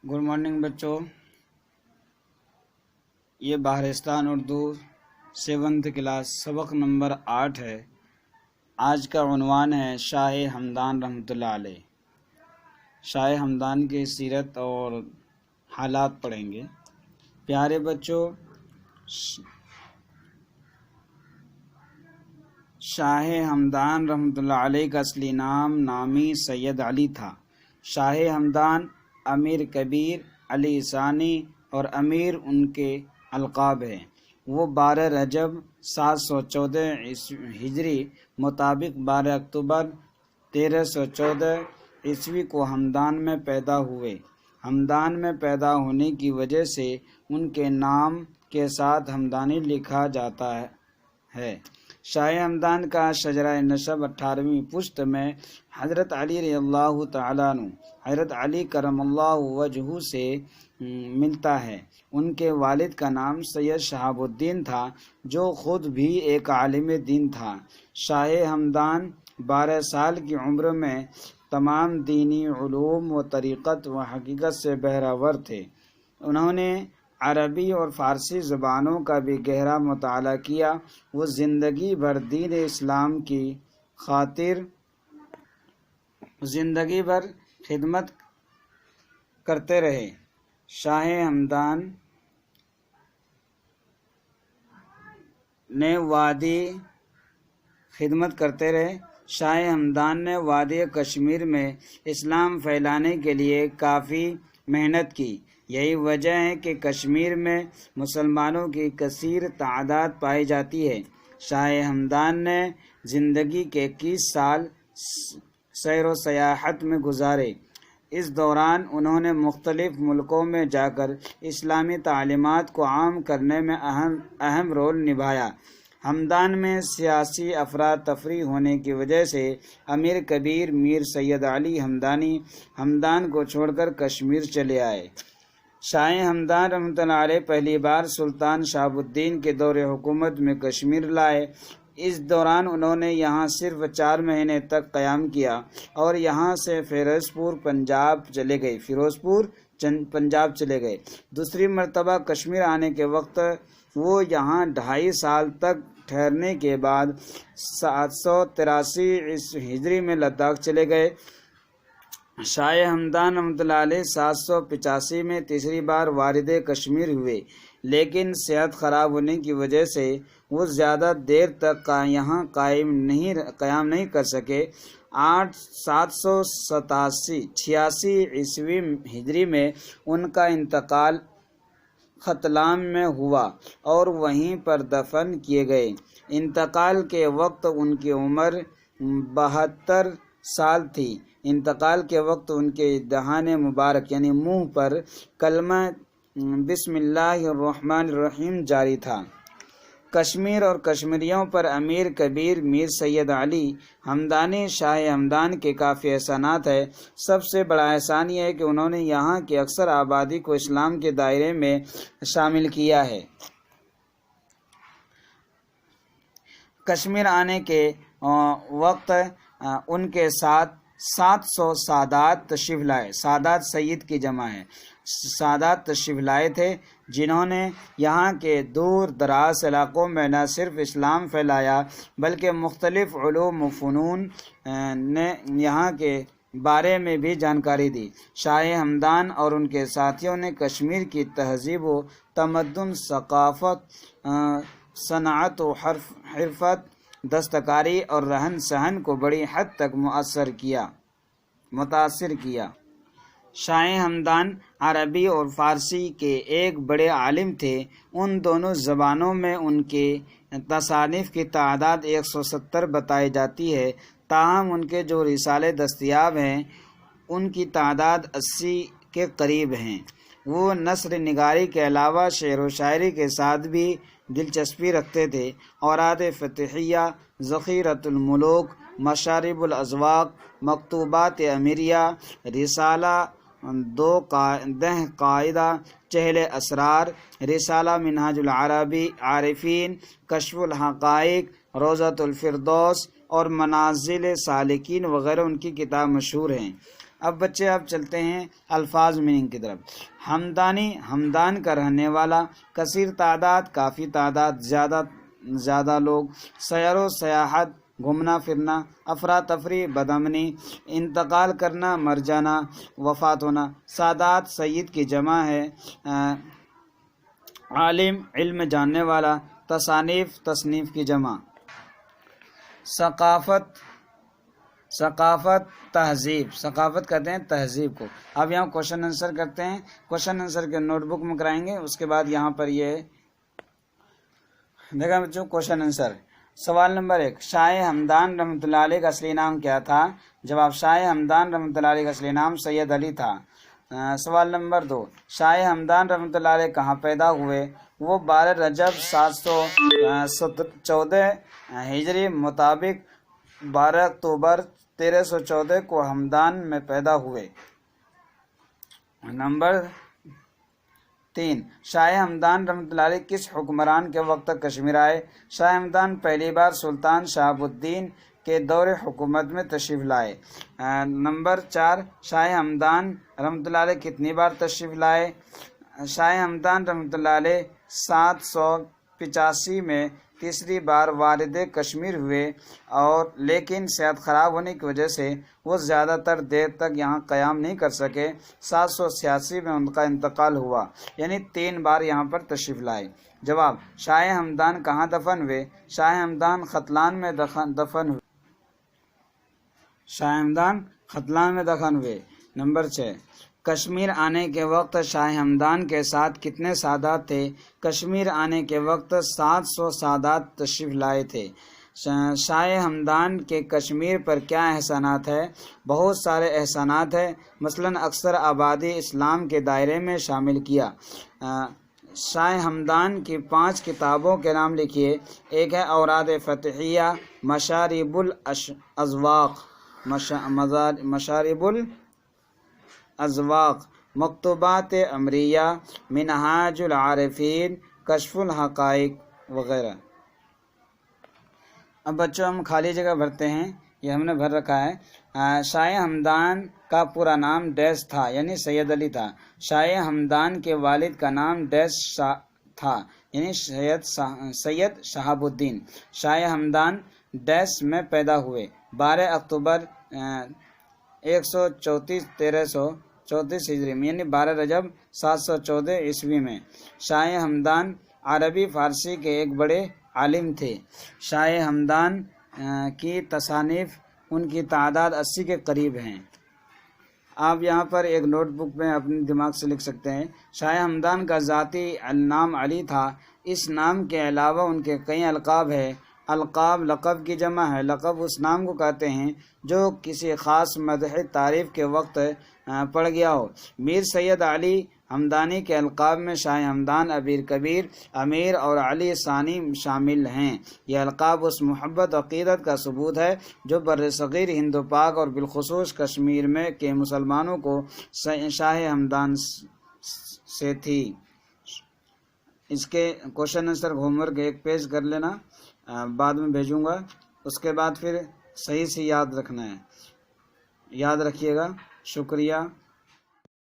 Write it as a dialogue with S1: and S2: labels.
S1: Good morning बच्चों। ये बहरिस्तान Urdu 7th class सबक नंबर 8 है। आज का उन्वान है शाह हमदान रहमतुल्लाह अलैह। शाह हमदान की सीरत और हालात पढ़ेंगे। प्यारे बच्चों, शाह हमदान रहमतुल्लाह अलैह का असली नाम नामी सैयद अली था। शाह हमदान, अमीर कबीर, अली सानी और अमीर उनके अलक़ाब हैं। वो 12 रजब 714 हिजरी मुताबिक 12 अक्टूबर 1314 ईस्वी को हमदान में पैदा हुए। हमदान में पैदा होने की वजह से उनके नाम के साथ हमदानी लिखा जाता है। शाह हमदान का शजरा नसब 18वीं पुश्त में हज़रत अली रज़ियल्लाहु तआला अन्हु, हज़रत अली करमल्लाहु वजहू से मिलता है। उनके वालिद का नाम सैयद शहाबुद्दीन था, जो ख़ुद भी एक आलिम दीन था। शाह हमदान 12 साल की उम्र में तमाम दीनी उलूम व तरीक़त व हकीकत से बहरावर थे। उन्होंने अरबी और फ़ारसी ज़बानों का भी गहरा मुताला किया। वो ज़िंदगी भर दीन इस्लाम की खातिर ज़िंदगी भर खिदमत करते रहे। शाह हमदान ने वादी कश्मीर में इस्लाम फैलाने के लिए काफ़ी मेहनत की। यही वजह है कि कश्मीर में मुसलमानों की कसीर तादाद पाई जाती है। शाह हमदान ने ज़िंदगी के 21 साल सैर व सयाहत में गुजारे। इस दौरान उन्होंने मुख्तलिफ मुल्कों में जाकर इस्लामी तालीमात को आम करने में अहम रोल निभाया। हमदान में सियासी अफरा तफरी होने की वजह से अमीर कबीर मीर सैयद अली हमदानी हमदान को छोड़कर कश्मीर चले आए। शाह हमदान रहमतुल्लाह अलैह पहली बार सुल्तान शहाबुद्दीन के दौरे हुकूमत में कश्मीर लाए। इस दौरान उन्होंने यहाँ सिर्फ 4 महीने तक क़याम किया और यहाँ से फिरोज़पुर पंजाब चले गए। दूसरी मरतबा कश्मीर आने के वक्त वो यहाँ 2.5 साल तक ठहरने के बाद 783 हिजरी में लद्दाख चले गए। शाह हमदान रहमतुल्लाह अलैह 785 में तीसरी बार वारिद कश्मीर हुए, लेकिन सेहत ख़राब होने की वजह से वो ज़्यादा देर तक यहाँ क़याम नहीं कर सके। 786 ईस्वी हिजरी में उनका इंतकाल खतलाम में हुआ और वहीं पर दफन किए गए। इंतकाल के वक्त उनकी उम्र 72 साल थी। इंतकाल के वक्त उनके दहाने मुबारक यानी मुंह पर कलमा बिस्मिल्लाहिर्रहमानिर्रहीम जारी था। कश्मीर और कश्मीरियों पर अमीर कबीर मीर सैयद अली हमदानी शाह हमदान के काफ़ी एहसानात है। सबसे बड़ा एहसान यह है कि उन्होंने यहाँ की अक्सर आबादी को इस्लाम के दायरे में शामिल किया है। कश्मीर आने के वक्त उनके साथ 700 सादात तशरीफ़ लाए। सादात सैयद की जमा है। सादात तशरीफ़ लाए थे, जिन्होंने यहाँ के दूर दराज इलाक़ों में न सिर्फ इस्लाम फैलाया बल्कि मुख्तलिफ़ उलूम व फ़नून ने यहाँ के बारे में भी जानकारी दी। शाह हमदान और उनके साथियों ने कश्मीर की तहज़ीब व तमद्दुन, सक़ाफ़त, सनाअत व हरफत, दस्तकारी और रहन सहन को बड़ी हद तक मुतासिर किया। शाह हमदान अरबी और फ़ारसी के एक बड़े आलिम थे। उन दोनों ज़बानों में उनके तसानीफ़ की तादाद 170 बताई जाती है। ताहम उनके जो रिसाले दस्तयाब हैं उनकी तादाद 80 के करीब हैं। वो नस्र निगारी के अलावा शेर व शायरी के साथ भी दिलचस्पी रखते थे। औराद फ़तिहिया, ज़ख़ीरतुल मुलूक, मशारिबुल अज़वाक़, मकतूबात अमीरिया, रिसाला 2 कायदा, चहले असरार, रिसाला मिनहाजुल अरबी आरिफीन, कश्फुल हक़ाइक़, रोज़तुल फ़िरदौस और मनाज़िल सालिकीन वग़ैरह उनकी किताब मशहूर हैं। اب بچے آپ چلتے ہیں الفاظ میننگ کی طرف. ہمدانی ہمدان کا رہنے والا، کثیر تعداد کافی تعداد، زیادہ لوگ، سیر و سیاحت گھومنا پھرنا، افراتفری بدامنی، انتقال کرنا مر جانا وفات ہونا. سادات سید کی جمع ہے. عالم علم جاننے والا. تصانیف تصنیف کی جمع. ثقافت تہذیب، ثقافت کہتے ہیں تہذیب کو. اب یہاں کوشچن آنسر کرتے ہیں. کوشچن آنسر کے نوٹ بک میں کرائیں گے. اس کے بعد یہاں پر یہ دیکھا بچوں کوشچن آنسر. سوال نمبر 1، شاہ ہمدان رحمۃ اللہ علیہ کا اصلی نام کیا تھا؟ جواب، شاہ ہمدان رحمۃ اللہ علیہ کا اصلی نام سید علی تھا. سوال نمبر 2، شاہ ہمدان رحمۃ اللہ علیہ کہاں پیدا ہوئے؟ وہ 12 رجب 714 ہجری مطابق 12 اکتوبر 1314 کو ہمدان میں پیدا ہوئے. نمبر 3، شاہ ہمدان رحمۃ اللہ علیہ کس حکمران کے وقت تک کشمیر آئے؟ شاہ ہمدان پہلی بار سلطان شہاب الدین کے دور حکومت میں تشریف لائے. نمبر 4، شاہ ہمدان رحمۃ اللہ علیہ کتنی بار تشریف لائے؟ شاہ ہمدان رحمۃ اللہ علیہ 785 میں تیسری بار وارد کشمیر ہوئے، اور لیکن صحت خراب ہونے کی وجہ سے وہ زیادہ تر دیر تک یہاں قیام نہیں کر سکے. 786 میں ان کا انتقال ہوا، یعنی 3 بار یہاں پر تشریف لائے. جواب، شاہ ہمدان کہاں دفن ہوئے؟ شاہ ہمدان ختلان میں دفن ہوئے. شاہ ہمدان ختلان میں دفن ہوئے. نمبر 6، کشمیر آنے کے وقت شاہ ہمدان کے ساتھ کتنے سادات تھے؟ کشمیر آنے کے وقت 700 سادات تشریف لائے تھے. شاہ ہمدان کے کشمیر پر کیا احسانات ہے؟ بہت سارے احسانات ہیں. مثلا اکثر آبادی اسلام کے دائرے میں شامل کیا. شاہ ہمدان کی 5 کتابوں کے نام لکھیے. ایک ہے اوراد فتحیہ، مشارب الازواق، مکتوبات امریہ، منہاج العارفین، کشف الحقائق وغیرہ. اب بچوں ہم خالی جگہ بھرتے ہیں. یہ ہم نے بھر رکھا ہے. شاہ ہمدان کا پورا نام ڈیش تھا، یعنی سید علی تھا. شاہ ہمدان کے والد کا نام ڈیش تھا، یعنی سید شہاب الدین. شاہ ہمدان ڈیش میں پیدا ہوئے 12 اکتوبر 1334 ہجری میں، یعنی 12 رجب 714 عیسوی میں. شاہ ہمدان عربی فارسی کے ایک بڑے عالم تھے. شاہ ہمدان کی تصانیف ان کی تعداد 80 کے قریب ہیں. آپ یہاں پر ایک نوٹ بک میں اپنے دماغ سے لکھ سکتے ہیں. شاہ ہمدان کا ذاتی نام علی تھا. اس نام کے علاوہ ان کے کئی القاب ہیں. القاب لقب کی جمع ہے. لقب اس نام کو کہتے ہیں جو کسی خاص مدح تعریف کے وقت پڑ گیا ہو. میر سید علی ہمدانی کے القاب میں شاہ ہمدان، امیر کبیر، امیر اور علی ثانی شامل ہیں. یہ القاب اس محبت عقیدت کا ثبوت ہے جو بر صغیر ہند و پاک اور بالخصوص کشمیر میں کے مسلمانوں کو شاہ ہمدان سے تھی. اس کے question answer home work 1 page کر لینا، بعد میں بھیجوں گا. اس کے بعد پھر صحیح سے یاد رکھنا ہے. یاد رکھیے گا. شکریہ.